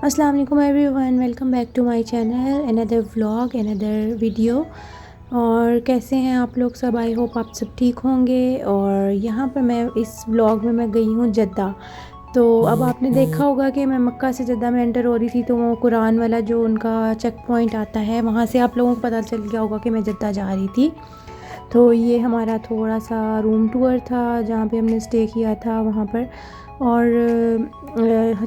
अस्सलाम वालेकुम everyone, welcome back to my channel, another vlog, another video. और कैसे हैं आप लोग सब? आई होप आप सब ठीक होंगे। और यहाँ पर मैं इस व्लॉग में मैं गई हूँ जद्दा। तो अब आपने देखा होगा कि मैं मक्का से जद्दा में एंटर हो रही थी, तो वो कुरान वाला जो उनका चेक पॉइंट आता है, वहाँ से आप लोगों को पता चल गया होगा कि मैं जद्दा जा रही थी। तो ये हमारा थोड़ा सा रूम टूर था जहाँ पे हमने स्टे किया था वहाँ पर। और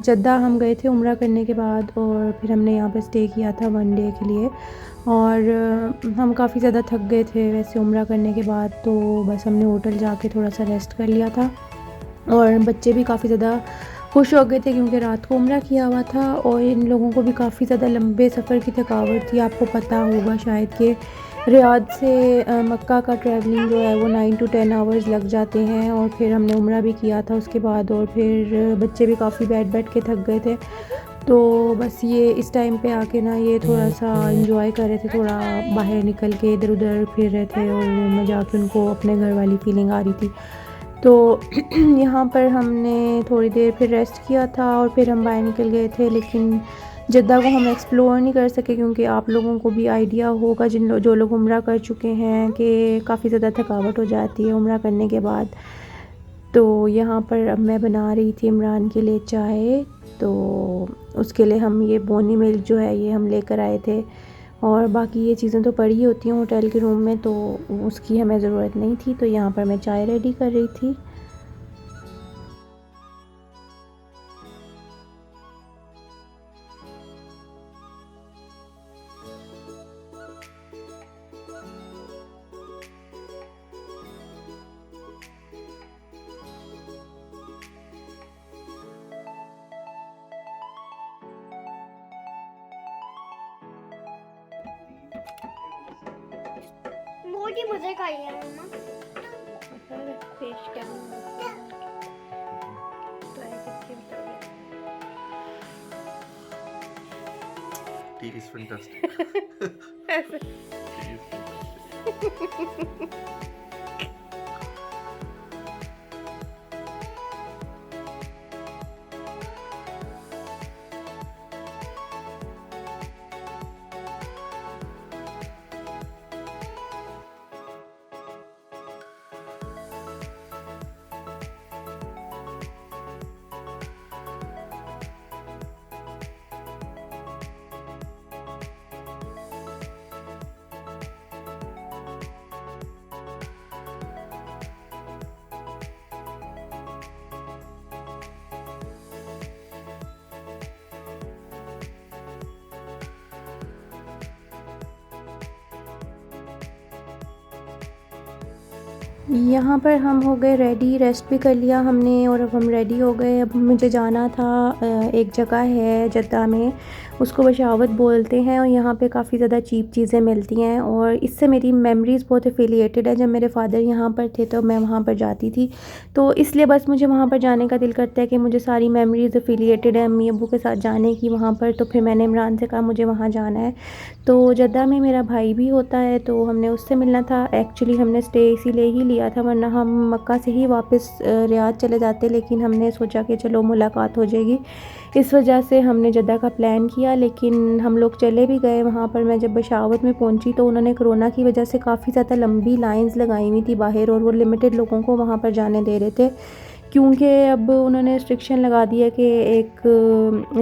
जद्दा हम गए थे उम्रा करने के बाद, और फिर हमने यहाँ पे स्टे किया था 1 डे के लिए। और हम काफ़ी ज़्यादा थक गए थे वैसे उम्रा करने के बाद, तो बस हमने होटल जाके थोड़ा सा रेस्ट कर लिया था। और बच्चे भी काफ़ी ज़्यादा खुश हो गए थे क्योंकि रात को उम्रा किया हुआ था, और इन लोगों को भी काफ़ी ज़्यादा लंबे सफ़र की थकावट थी। आपको पता होगा शायद कि रियाद से मक्का का ट्रैवलिंग जो है वो 9 to 10 आवर्स लग जाते हैं। और फिर हमने उम्रा भी किया था उसके बाद, और फिर बच्चे भी काफ़ी बैठ बैठ के थक गए थे। तो बस ये इस टाइम पे आके ना ये थोड़ा सा इंजॉय कर रहे थे, थोड़ा बाहर निकल के इधर उधर फिर रहे थे, और रूम में जाके उनको अपने घर वाली फीलिंग आ रही थी। तो यहाँ पर हमने थोड़ी देर फिर रेस्ट किया था, और फिर हम बाहर निकल गए थे। लेकिन जद्दा को हम एक्सप्लोर नहीं कर सके क्योंकि आप लोगों को भी आइडिया होगा, जो लोग उम्रा कर चुके हैं, कि काफ़ी ज़्यादा थकावट हो जाती है उम्रा करने के बाद। तो यहाँ पर अब मैं बना रही थी इमरान के लिए चाय। तो उसके लिए हम ये बोनी मिल्क जो है ये हम लेकर आए थे, और बाकी ये चीज़ें तो पड़ी होती हैं होटल के रूम में, तो उसकी हमें ज़रूरत नहीं थी। तो यहाँ पर मैं चाय रेडी कर रही थी। मोटी मजे का ही है मम्मा। पेश Tea is fantastic. Tea is fantastic. यहाँ पर हम हो गए रेडी, रेस्ट भी कर लिया हमने, और अब हम रेडी हो गए। अब मुझे जाना था, एक जगह है जद्दा में, उसको बशावत बोलते हैं, और यहाँ पे काफ़ी ज़्यादा चीप चीज़ें मिलती हैं। और इससे मेरी मेमोरीज़ बहुत एफिलिएटेड है। जब मेरे फ़ादर यहाँ पर थे तो मैं वहाँ पर जाती थी, तो इसलिए बस मुझे वहाँ पर जाने का दिल करता है कि मुझे सारी मेमोरीज़ एफिलिएटेड है अम्मी अब्बू के साथ जाने की वहाँ पर। तो फिर मैंने इमरान से कहा मुझे वहाँ जाना है। तो जद्दा में मेरा भाई भी होता है, तो हमने उससे मिलना था। एक्चुअली हमने स्टे इसीलिए ही लिया था, वरना हम मक्का से ही वापस रियाद चले जाते, लेकिन हमने सोचा कि चलो मुलाकात हो जाएगी, इस वजह से हमने जद्दा का प्लान किया। लेकिन हम लोग चले भी गए वहाँ पर। मैं जब बशावत में पहुँची तो उन्होंने कोरोना की वजह से काफ़ी ज़्यादा लंबी लाइंस लगाई हुई थी बाहर, और वो लिमिटेड लोगों को वहाँ पर जाने दे रहे थे, क्योंकि अब उन्होंने रिस्ट्रिक्शन लगा दिया कि एक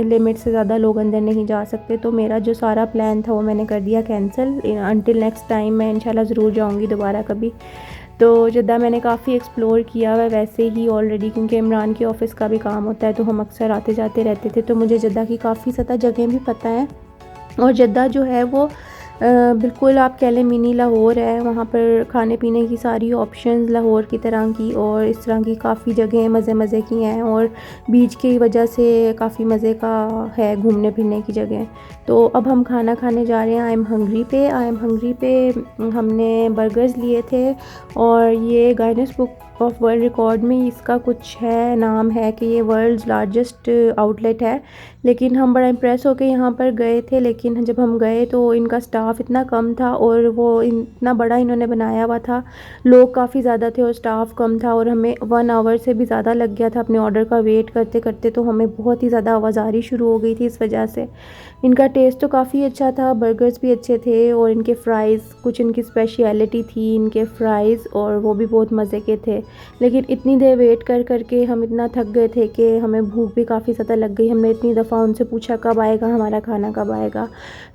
लिमिट से ज़्यादा लोग अंदर नहीं जा सकते। तो मेरा जो सारा प्लान था वो मैंने कर दिया कैंसिल। अनटिल नेक्स्ट टाइम मैं इंशाल्लाह ज़रूर जाऊंगी दोबारा कभी। तो जद्दा मैंने काफ़ी एक्सप्लोर किया हुआ वैसे ही ऑलरेडी, क्योंकि इमरान के ऑफ़िस का भी काम होता है, तो हम अक्सर आते जाते रहते थे, तो मुझे जद्दा की काफ़ी ज़्यादा जगह भी पता है। और जद्दा जो है वो बिल्कुल आप कह लें मिनी लाहौर है। वहाँ पर खाने पीने की सारी ऑप्शंस लाहौर की तरह की, और इस तरह की काफ़ी जगहें मज़े मज़े की हैं, और बीच की वजह से काफ़ी मज़े का है घूमने फिरने की जगह। तो अब हम खाना खाने जा रहे हैं। आई एम हंग्री पे हमने बर्गर्स लिए थे, और ये गाइनेस बुक ऑफ वर्ल्ड रिकॉर्ड में इसका कुछ है, नाम है कि ये वर्ल्ड्स लार्जेस्ट आउटलेट है। लेकिन हम बड़ा इम्प्रेस होकर यहाँ पर गए थे, लेकिन जब हम गए तो इनका स्टाफ इतना कम था और वो इतना बड़ा इन्होंने बनाया हुआ था, लोग काफ़ी ज़्यादा थे और स्टाफ कम था, और हमें 1 आवर से भी ज़्यादा लग गया था अपने ऑर्डर का वेट करते करते। तो हमें बहुत ही ज़्यादा आवाज़ारी शुरू हो गई थी इस वजह से। इनका टेस्ट तो काफ़ी अच्छा था, बर्गर्स भी अच्छे थे और इनके फ़्राइज़, कुछ इनकी स्पेशलिटी थी इनके फ़्राइज़, और वो भी बहुत मज़े के थे। लेकिन इतनी देर वेट कर करके हम इतना थक गए थे कि हमें भूख भी काफ़ी ज़्यादा लग गई। हमने इतनी दफ़ा उनसे पूछा कब आएगा हमारा खाना, कब आएगा।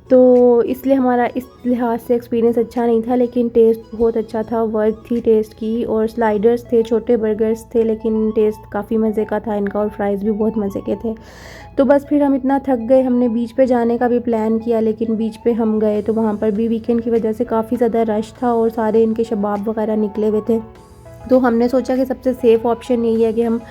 तो इसलिए हमारा इस लिहाज से एक्सपीरियंस अच्छा नहीं था, लेकिन टेस्ट बहुत अच्छा था, वर्थ थी टेस्ट की। और स्लाइडर्स थे, छोटे बर्गर्स थे, लेकिन टेस्ट काफ़ी मज़े का था इनका, और फ्राइज़ भी बहुत मज़े के थे। तो बस फिर हम इतना थक गए, हमने बीच पे जाने का भी प्लान किया, लेकिन बीच पे हम गए तो वहाँ पर भी वीकेंड की वजह से काफ़ी ज़्यादा रश था और सारे इनके शबाब वगैरह निकले हुए थे। तो हमने सोचा कि सबसे सेफ़ ऑप्शन यही है कि हम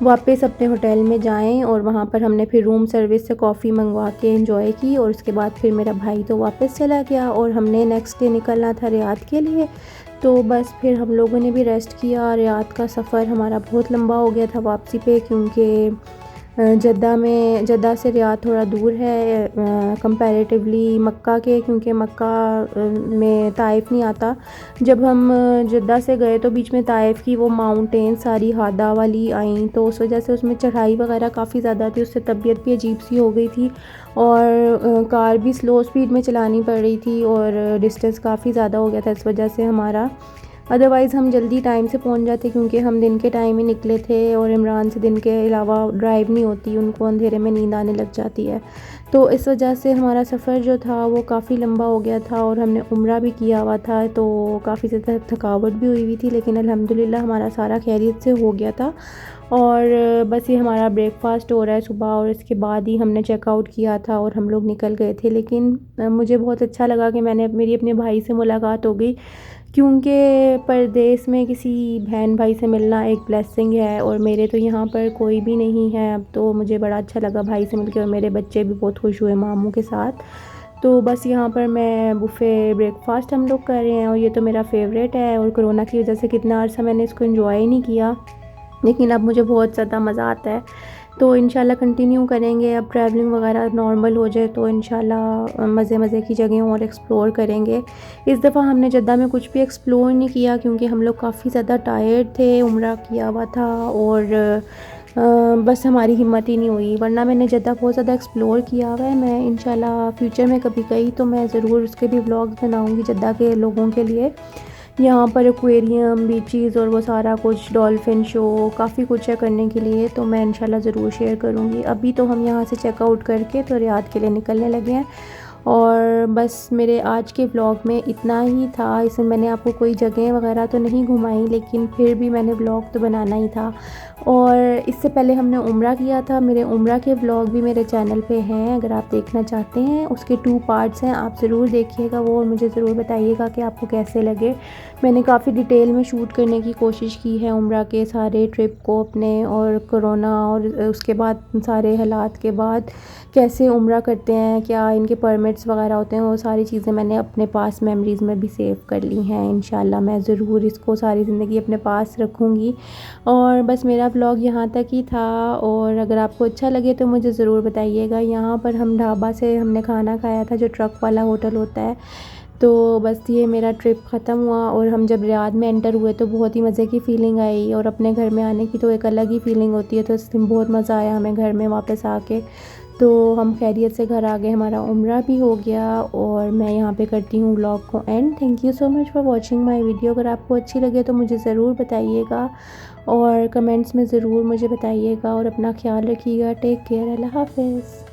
वापस अपने होटल में जाएं, और वहाँ पर हमने फिर रूम सर्विस से कॉफ़ी मंगवा के एंजॉय की। और उसके बाद फिर मेरा भाई तो वापस चला गया और हमने नेक्स्ट डे निकलना था रियाद के लिए। तो बस फिर हम लोगों ने भी रेस्ट किया। रियाद का सफ़र हमारा बहुत लंबा हो गया था वापसी पे, क्योंकि जद्दा से रियाद थोड़ा दूर है कंपैरेटिवली मक्का के, क्योंकि मक्का में ताइफ नहीं आता। जब हम जद्दा से गए तो बीच में ताइफ की वो माउंटेन सारी हादा वाली आई, तो उस वजह से उसमें चढ़ाई वगैरह काफ़ी ज़्यादा थी, उससे तबीयत भी अजीब सी हो गई थी, और कार भी स्लो स्पीड में चलानी पड़ रही थी, और डिस्टेंस काफ़ी ज़्यादा हो गया था इस वजह से हमारा। अदरवाइज़ हम जल्दी टाइम से पहुंच जाते, क्योंकि हम दिन के टाइम ही निकले थे, और इमरान से दिन के अलावा ड्राइव नहीं होती, उनको अंधेरे में नींद आने लग जाती है। तो इस वजह से हमारा सफ़र जो था वो काफ़ी लंबा हो गया था, और हमने उम्रा भी किया हुआ था, तो काफ़ी ज़्यादा थकावट भी हुई थी, लेकिन अल्हम्दुलिल्लाह हमारा सारा खैरियत से हो गया था। और बस ये हमारा ब्रेकफास्ट हो रहा है सुबह, और इसके बाद ही हमने चेकआउट किया था और हम लोग निकल गए थे। लेकिन मुझे बहुत अच्छा लगा कि मेरी अपने भाई से मुलाकात हो गई, क्योंकि परदेस में किसी बहन भाई से मिलना एक ब्लेसिंग है, और मेरे तो यहाँ पर कोई भी नहीं है अब। तो मुझे बड़ा अच्छा लगा भाई से मिलकर, और मेरे बच्चे भी बहुत खुश हुए मामू के साथ। तो बस यहाँ पर मैं बुफ़े ब्रेकफास्ट हम लोग कर रहे हैं, और ये तो मेरा फेवरेट है, और कोरोना की वजह से कितना अर्सा मैंने इसको एंजॉय ही नहीं किया, लेकिन अब मुझे बहुत ज़्यादा मज़ा आता है। तो इंशाल्लाह कंटिन्यू करेंगे, अब ट्रैवलिंग वगैरह नॉर्मल हो जाए तो इंशाल्लाह मज़े की जगह और एक्सप्लोर करेंगे। इस दफ़ा हमने जद्दा में कुछ भी एक्सप्लोर नहीं किया, क्योंकि हम लोग काफ़ी ज़्यादा टायर्ड थे, उम्रा किया हुआ था, और बस हमारी हिम्मत ही नहीं हुई, वरना मैंने जद्दा बहुत ज़्यादा एक्सप्लोर किया हुआ है। मैं इंशाल्लाह फ्यूचर में कभी गई तो मैं ज़रूर उसके भी व्लॉग्स बनाऊँगी जद्दा के लोगों के लिए। यहाँ पर एक्वेरियम, बीचेस और वो सारा कुछ, डॉल्फिन शो, काफ़ी कुछ है करने के लिए, तो मैं इंशाल्लाह ज़रूर शेयर करूँगी। अभी तो हम यहाँ से चेकआउट करके तो रियाद के लिए निकलने लगे हैं। और बस मेरे आज के व्लॉग में इतना ही था। इसमें मैंने आपको कोई जगह वगैरह तो नहीं घुमाई, लेकिन फिर भी मैंने व्लॉग तो बनाना ही था। और इससे पहले हमने उम्रा किया था, मेरे उम्रा के व्लॉग भी मेरे चैनल पे हैं, अगर आप देखना चाहते हैं। उसके 2 पार्ट्स हैं, आप ज़रूर देखिएगा वो, और मुझे ज़रूर बताइएगा कि आपको कैसे लगे। मैंने काफ़ी डिटेल में शूट करने की कोशिश की है उम्रा के सारे ट्रिप को अपने, और कोरोना और उसके बाद सारे हालात के बाद कैसे उम्रा करते हैं, क्या इनके परमिट्स वगैरह होते हैं, वो सारी चीज़ें मैंने अपने पास मेमोरीज़ में भी सेव कर ली हैं। इंशाल्लाह मैं ज़रूर इसको सारी ज़िंदगी अपने पास रखूँगी। और बस मेरा व्लॉग यहाँ तक ही था, और अगर आपको अच्छा लगे तो मुझे ज़रूर बताइएगा। यहाँ पर हम ढाबा से हमने खाना खाया था, जो ट्रक वाला होटल होता है। तो बस ये मेरा ट्रिप ख़त्म हुआ, और हम जब रियाद में एंटर हुए तो बहुत ही मज़े की फ़ीलिंग आई, और अपने घर में आने की तो एक अलग ही फ़ीलिंग होती है। तो इस दिन बहुत मज़ा आया हमें घर में वापस आके। तो हम खैरियत से घर आ गए, हमारा उम्रा भी हो गया, और मैं यहाँ पे करती हूँ व्लॉग को and. Thank you so much for watching my video. अगर आपको अच्छी लगे तो मुझे ज़रूर बताइएगा, और कमेंट्स में ज़रूर मुझे बताइएगा, और अपना ख्याल रखिएगा। टेक केयर, अल्लाह हाफ़िज़।